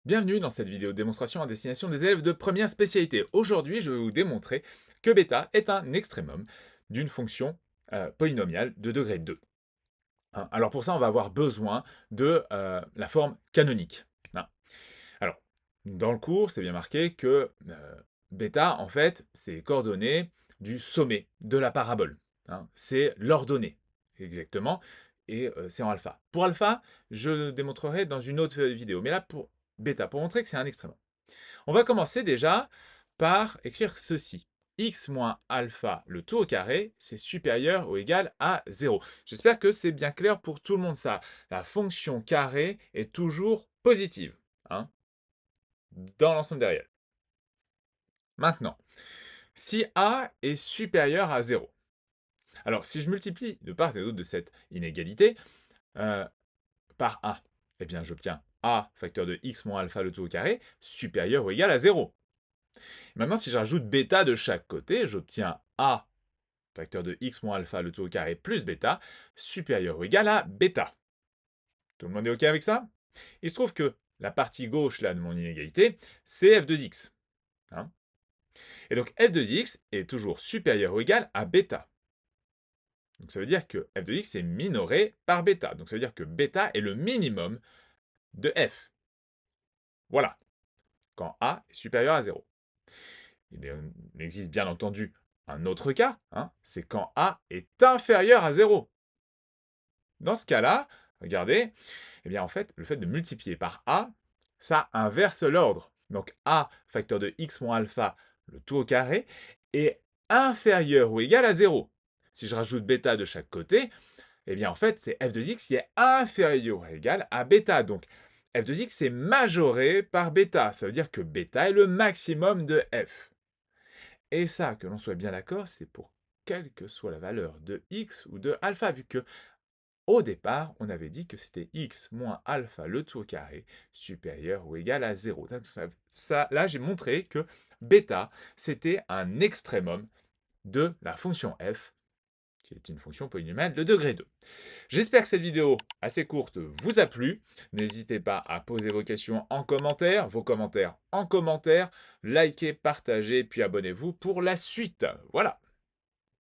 Bienvenue dans cette vidéo de démonstration à destination des élèves de première spécialité. Aujourd'hui, je vais vous démontrer que bêta est un extrémum d'une fonction polynomiale de degré 2. Hein. Alors pour ça, on va avoir besoin de la forme canonique. Hein. Alors, dans le cours, c'est bien marqué que bêta, en fait, c'est les coordonnées du sommet de la parabole. Hein. C'est l'ordonnée, exactement, et c'est en alpha. Pour alpha, je le démontrerai dans une autre vidéo, mais là, pour bêta, pour montrer que c'est un extrémum. On va commencer déjà par écrire ceci. X moins alpha, le tout au carré, c'est supérieur ou égal à 0. J'espère que c'est bien clair pour tout le monde ça. La fonction carré est toujours positive, hein, dans l'ensemble des réels. Maintenant, si a est supérieur à 0, alors si je multiplie de part et d'autre de cette inégalité par a, eh bien j'obtiens a facteur de x moins alpha le tout au carré supérieur ou égal à 0. Maintenant, si je rajoute bêta de chaque côté, j'obtiens a facteur de x moins alpha le tout au carré plus bêta supérieur ou égal à bêta. Tout le monde est OK avec ça? Il se trouve que la partie gauche là de mon inégalité, c'est f de x. Hein. Et donc f de x est toujours supérieur ou égal à bêta. Donc ça veut dire que f de x est minoré par bêta. Donc ça veut dire que bêta est le minimum de f. Voilà, quand a est supérieur à 0. Il existe bien entendu un autre cas, hein, c'est quand a est inférieur à 0. Dans ce cas-là, regardez, eh bien en fait, le fait de multiplier par a, ça inverse l'ordre. Donc a facteur de x moins alpha, le tout au carré, est inférieur ou égal à 0. Si je rajoute bêta de chaque côté, eh bien en fait, c'est f de x qui est inférieur ou égal à bêta. Donc f de x est majoré par bêta. Ça veut dire que bêta est le maximum de f. Et ça, que l'on soit bien d'accord, c'est pour quelle que soit la valeur de x ou de alpha, vu que au départ, on avait dit que c'était x moins alpha le tout au carré supérieur ou égal à 0. Donc là, j'ai montré que bêta, c'était un extrémum de la fonction f, qui est une fonction polynomiale de degré 2. J'espère que cette vidéo assez courte vous a plu. N'hésitez pas à poser vos questions en commentaire, likez, partagez, puis abonnez-vous pour la suite. Voilà.